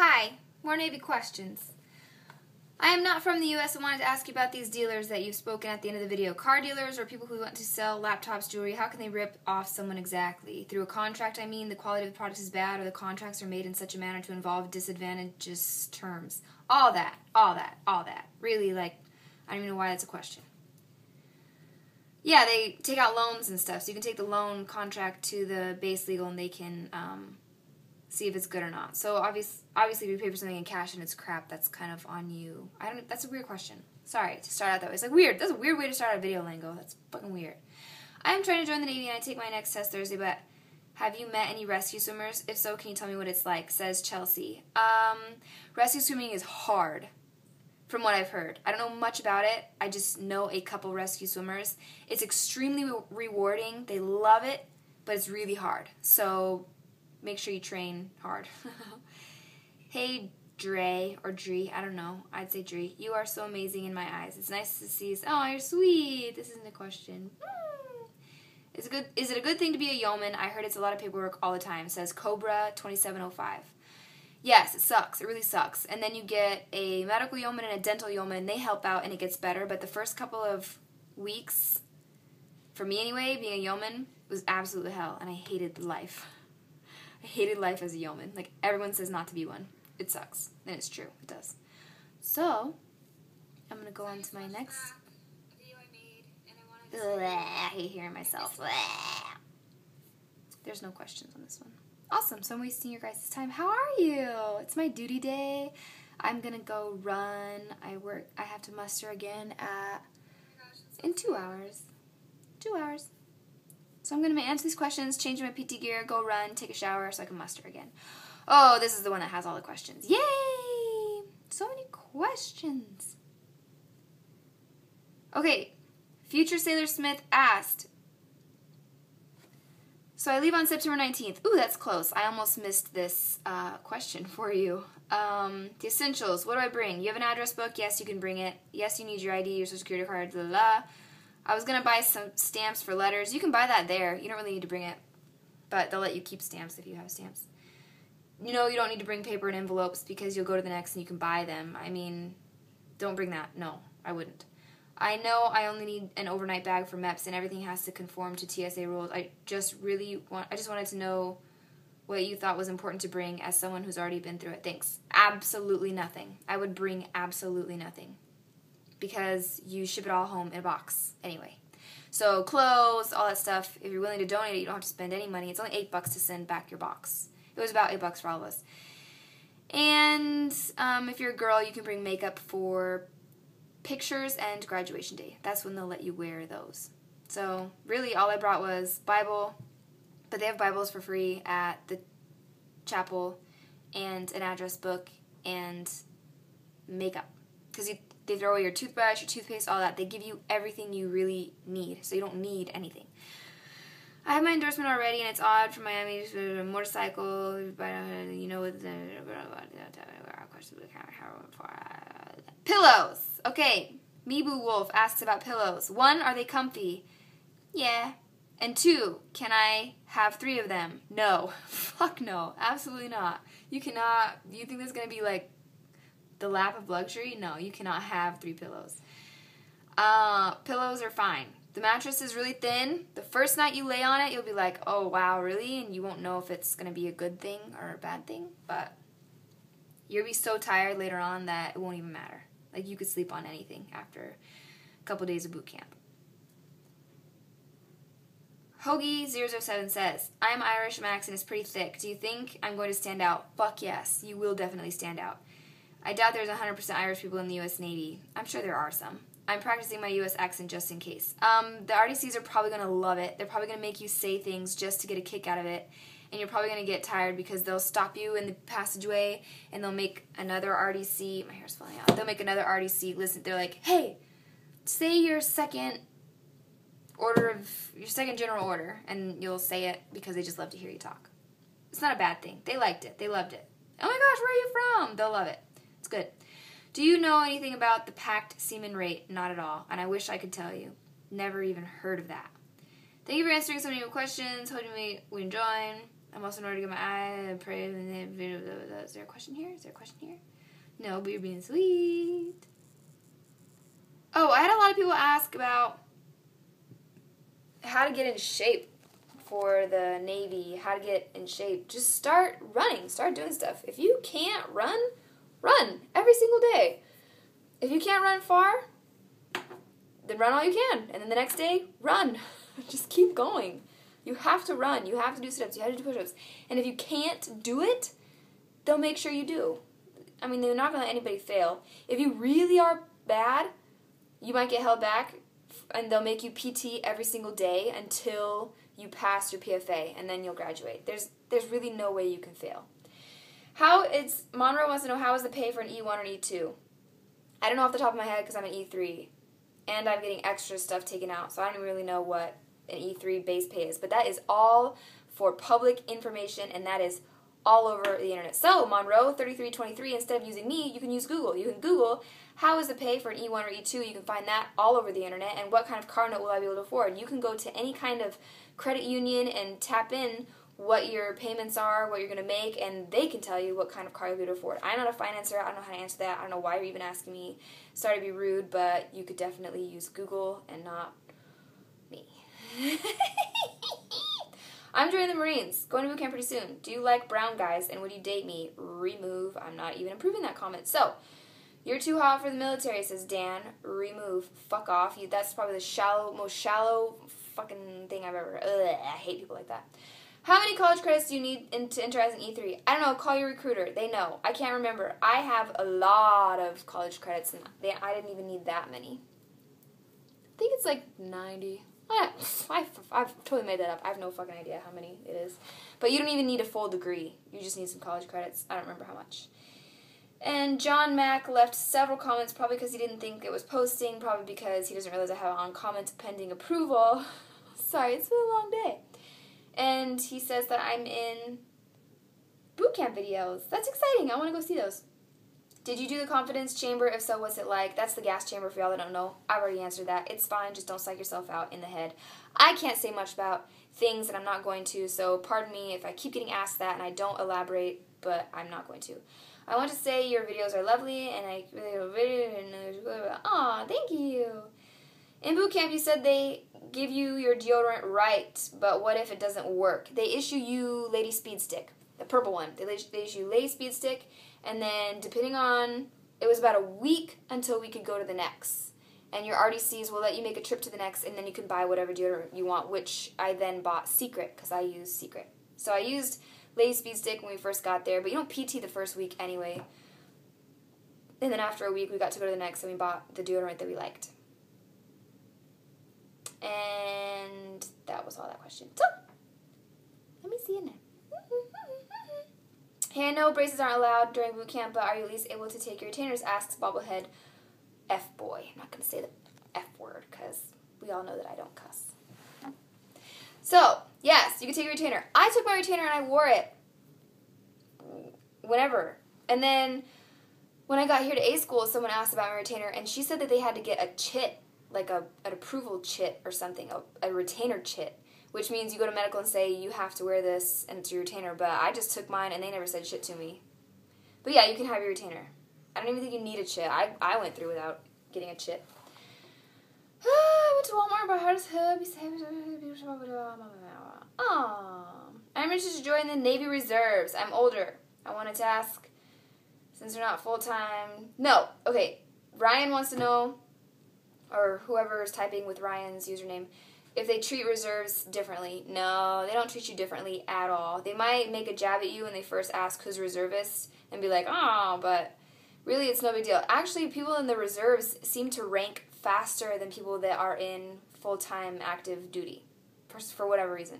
Hi, more Navy questions. I am not from the U.S. and wanted to ask you about these dealers that you've spoken at the end of the video. Car dealers or people who want to sell laptops, jewelry, how can they rip off someone exactly? Through a contract, I mean, the quality of the product is bad or the contracts are made in such a manner to involve disadvantageous terms. All that. Really, I don't even know why that's a question. Yeah, they take out loans and stuff, so you can take the loan contract to the base legal and they can see if it's good or not. So obviously if you pay for something in cash and it's crap, that's kind of on you. That's a weird question. Sorry to start out that way. It's like weird. That's a weird way to start out a video, Lingo. That's fucking weird. I am trying to join the Navy and I take my next test Thursday, but have you met any rescue swimmers? If so, can you tell me what it's like? Says Chelsea. Rescue swimming is hard, from what I've heard. I don't know much about it. I just know a couple rescue swimmers. It's extremely rewarding. They love it, but it's really hard. So make sure you train hard. Hey, Dre, or Dree, I don't know. I'd say Dree. You are so amazing in my eyes. It's nice to see you. Oh, you're sweet. This isn't a question. Is it a good thing to be a yeoman? I heard it's a lot of paperwork all the time. It says Cobra 2705. Yes, it sucks. It really sucks. And then you get a medical yeoman and a dental yeoman, and they help out, and it gets better. But the first couple of weeks, for me anyway, being a yeoman was absolute hell, and I hated life. I hated life as a yeoman. Like, everyone says not to be one. It sucks. And it's true. It does. So, I'm going to go on to my next. I hate hearing myself. There's no questions on this one. Awesome. So I'm wasting your guys' time. How are you? It's my duty day. I'm going to go run. I have to muster again in 2 hours. 2 hours. So I'm going to answer these questions, change my PT gear, go run, take a shower so I can muster again. Oh, this is the one that has all the questions. Yay! So many questions. Okay. Future Sailor Smith asked, so I leave on September 19th. Ooh, that's close. I almost missed this question for you. The essentials. What do I bring? You have an address book? Yes, you can bring it. Yes, you need your ID, your social security card, blah, blah, blah. I was going to buy some stamps for letters. You can buy that there. You don't really need to bring it. But they'll let you keep stamps if you have stamps. You know, you don't need to bring paper and envelopes because you'll go to the next and you can buy them. I mean, don't bring that. No, I wouldn't. I know I only need an overnight bag for MEPS and everything has to conform to TSA rules. I just wanted to know what you thought was important to bring as someone who's already been through it. Thanks. Absolutely nothing. I would bring absolutely nothing because you ship it all home in a box anyway. So clothes, all that stuff, if you're willing to donate it, you don't have to spend any money. It's only $8 to send back your box. It was about $8 for all of us. And if you're a girl, you can bring makeup for pictures and graduation day. That's when they'll let you wear those. So really all I brought was Bible, but they have Bibles for free at the chapel, and an address book and makeup. Because they throw away your toothbrush, your toothpaste, all that. They give you everything you really need, so you don't need anything. I have my endorsement already, and it's odd for Miami to a motorcycle, you know, with the pillows. Okay, Meeboo Wolf asks about pillows. 1, are they comfy? Yeah. And 2, can I have 3 of them? No. Fuck no. Absolutely not. You cannot. You think this is going to be like the lap of luxury? No, you cannot have 3 pillows. Pillows are fine. The mattress is really thin. The first night you lay on it, you'll be like, oh, wow, really? And you won't know if it's going to be a good thing or a bad thing. But you'll be so tired later on that it won't even matter. Like, you could sleep on anything after a couple days of boot camp. Hoagie007 says, I'm Irish, my accent is pretty thick. Do you think I'm going to stand out? Fuck yes, you will definitely stand out. I doubt there's 100% Irish people in the U.S. Navy. I'm sure there are some. I'm practicing my U.S. accent just in case. The RDCs are probably going to love it. They're probably going to make you say things just to get a kick out of it. And you're probably going to get tired because they'll stop you in the passageway and they'll make another RDC. My hair's falling out. They'll make another RDC. Listen, they're like, hey, say your second general order. And you'll say it because they just love to hear you talk. It's not a bad thing. They liked it. They loved it. Oh my gosh, where are you from? They'll love it. It's good. Do you know anything about the packed semen rate? Not at all. And I wish I could tell you. Never even heard of that. Thank you for answering so many questions. Hoping we enjoy. I'm also in order to get my eye pray. Is there a question here? Is there a question here? No, but you're being sweet. Oh, I had a lot of people ask about how to get in shape for the Navy, how to get in shape. Just start running, start doing stuff. If you can't run, run every single day. If you can't run far, then run all you can. And then the next day, run. Just keep going. You have to run. You have to do sit-ups. You have to do push-ups. And if you can't do it, they'll make sure you do. I mean, they're not going to let anybody fail. If you really are bad, you might get held back, and they'll make you PT every single day until you pass your PFA, and then you'll graduate. There's really no way you can fail. Monroe wants to know, how is the pay for an E1 or E2? I don't know off the top of my head because I'm an E3, and I'm getting extra stuff taken out, so I don't really know what an E3 base pay is. But that is all for public information, and that is all over the internet. So, Monroe, 3323, instead of using me, you can use Google. You can Google, how is the pay for an E1 or E2? You can find that all over the internet, and what kind of car note will I be able to afford? You can go to any kind of credit union and tap in what your payments are, what you're going to make, and they can tell you what kind of car you'll be able to afford. I'm not a financer. I don't know how to answer that. I don't know why you're even asking me. Sorry to be rude, but you could definitely use Google and not me. I'm joining the Marines. Going to boot camp pretty soon. Do you like brown guys, and would you date me? Remove. I'm not even improving that comment. So, you're too hot for the military, says Dan. Remove. Fuck off. That's probably the most shallow fucking thing I've ever... Ugh, I hate people like that. How many college credits do you need to enter as an E3? I don't know. Call your recruiter. They know. I can't remember. I have a lot of college credits, and I didn't even need that many. I think it's like 90. I've totally made that up. I have no fucking idea how many it is. But you don't even need a full degree. You just need some college credits. I don't remember how much. And John Mack left several comments, probably because he didn't think it was posting, probably because he doesn't realize I have on comments pending approval. Sorry, it's been a long day. And he says that I'm in boot camp videos. That's exciting. I want to go see those. Did you do the confidence chamber? If so, what's it like? That's the gas chamber for y'all that don't know. I've already answered that. It's fine. Just don't psych yourself out in the head. I can't say much about things that I'm not going to, so pardon me if I keep getting asked that and I don't elaborate, but I'm not going to. I want to say your videos are lovely, and I aw, thank you. In boot camp, you said they give you your deodorant right, but what if it doesn't work? They issue you Lady Speed Stick, the purple one. They issue Lady Speed Stick, and then depending on, it was about a week until we could go to the next. And your RDCs will let you make a trip to the next, and then you can buy whatever deodorant you want, which I then bought Secret, because I use Secret. So I used Lady Speed Stick when we first got there, but you don't PT the first week anyway. And then after a week, we got to go to the next, and we bought the deodorant that we liked. And that was all that question. So, let me see it now. Hey, I know braces aren't allowed during boot camp, but are you at least able to take your retainers? Asks Bobblehead F-boy. I'm not going to say the F word, because we all know that I don't cuss. So, yes, you can take your retainer. I took my retainer and I wore it whenever. And then when I got here to A school, someone asked about my retainer, and she said that they had to get a chit, like an approval chit or something, a retainer chit, which means you go to medical and say you have to wear this and it's your retainer. But I just took mine and they never said shit to me. But yeah, you can have your retainer. I don't even think you need a chit. I went through without getting a chit. I went to Walmart, but how does hubby say? I'm interested to join the Navy Reserves. I'm older. I wanted to ask, since they're not full-time. No. Okay. Ryan wants to know, or whoever is typing with Ryan's username, if they treat reserves differently. No, they don't treat you differently at all. They might make a jab at you when they first ask who's reservist and be like, oh, but really it's no big deal. Actually, people in the reserves seem to rank faster than people that are in full-time active duty for whatever reason.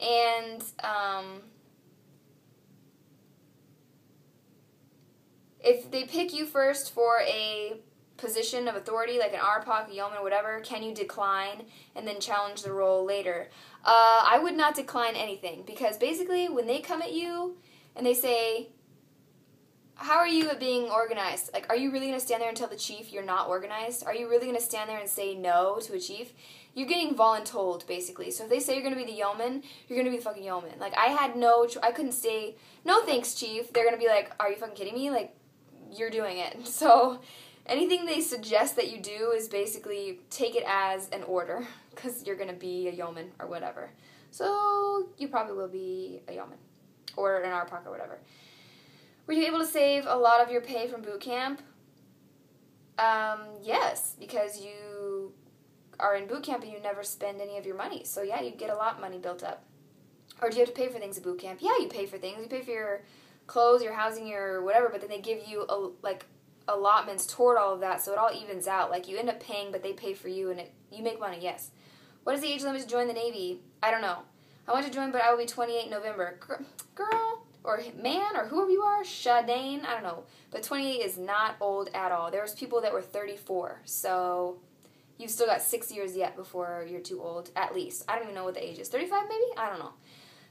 And if they pick you first for a position of authority, like an RPOC, a yeoman, whatever, can you decline and then challenge the role later? I would not decline anything, because basically when they come at you and they say, how are you at being organized? Like, are you really going to stand there and tell the chief you're not organized? Are you really going to stand there and say no to a chief? You're getting voluntold, basically. So if they say you're going to be the yeoman, you're going to be the fucking yeoman. Like, I had I couldn't say, no thanks, chief. They're going to be like, are you fucking kidding me? Like, you're doing it. So anything they suggest that you do is basically take it as an order, because you're going to be a yeoman or whatever. So you probably will be a yeoman or an ARPOC or whatever. Were you able to save a lot of your pay from boot camp? Yes, because you are in boot camp and you never spend any of your money. So yeah, you get a lot of money built up. Or do you have to pay for things at boot camp? Yeah, you pay for things. You pay for your clothes, your housing, your whatever, but then they give you allotments toward all of that, so it all evens out. Like, you end up paying, but they pay for you, and you make money, yes. What is the age limit to join the Navy? I don't know. I want to join, but I will be 28 in November. Girl, or man, or whoever you are, Shadane, I don't know. But 28 is not old at all. There was people that were 34, so you've still got 6 years yet before you're too old, at least. I don't even know what the age is. 35 maybe? I don't know.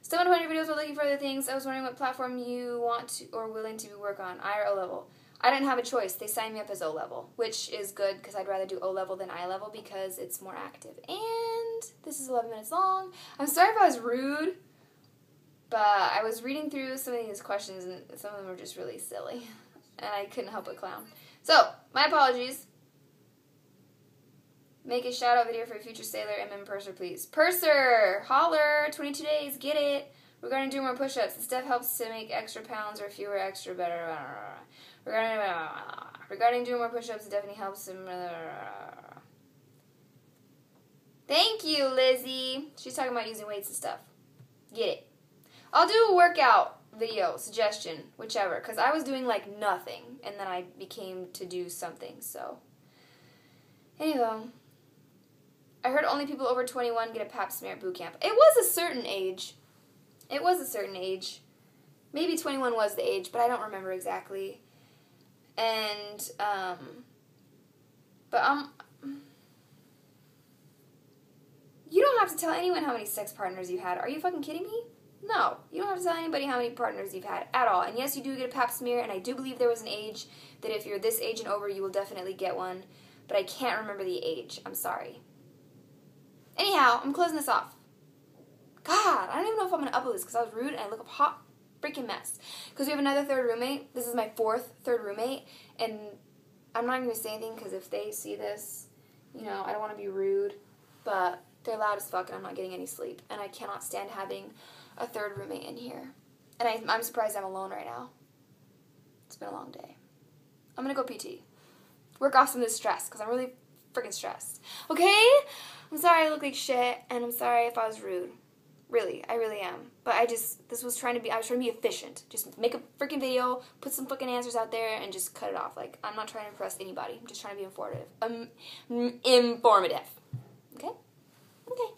Still want to find your videos while looking for other things. I was wondering what platform you want to or willing to work on, I or O level. I didn't have a choice. They signed me up as O level, which is good because I'd rather do O level than I level because it's more active. And this is 11 minutes long. I'm sorry if I was rude, but I was reading through some of these questions and some of them were just really silly, and I couldn't help but clown. So, my apologies. Make a shout-out video for a future sailor, MM Purser, please. Purser! Holler! 22 days, get it! Regarding doing more push-ups, this stuff helps to make extra pounds or fewer extra better. Regarding doing more push-ups, it definitely helps him. Thank you, Lizzie. She's talking about using weights and stuff. Get it. I'll do a workout video, suggestion, whichever, because I was doing, like, nothing, and then I became to do something, so. Anyway. I heard only people over 21 get a pap smear at boot camp. It was a certain age. It was a certain age. Maybe 21 was the age, but I don't remember exactly. And, you don't have to tell anyone how many sex partners you had. Are you fucking kidding me? No. You don't have to tell anybody how many partners you've had at all. And yes, you do get a pap smear, and I do believe there was an age that if you're this age and over, you will definitely get one. But I can't remember the age. I'm sorry. Anyhow, I'm closing this off. God, I don't even know if I'm going to upload this because I was rude and I look a hot freaking mess. Because we have another third roommate. This is my third roommate. And I'm not even going to say anything because if they see this, you know, I don't want to be rude. But they're loud as fuck and I'm not getting any sleep. And I cannot stand having a third roommate in here. And I'm surprised I'm alone right now. It's been a long day. I'm going to go PT. Work off some of this stress because I'm really freaking stressed. Okay? I'm sorry I look like shit, and I'm sorry if I was rude. Really, I really am. But I was trying to be efficient. Just make a freaking video, put some fucking answers out there, and just cut it off. Like, I'm not trying to impress anybody. I'm just trying to be informative. Informative. Okay? Okay.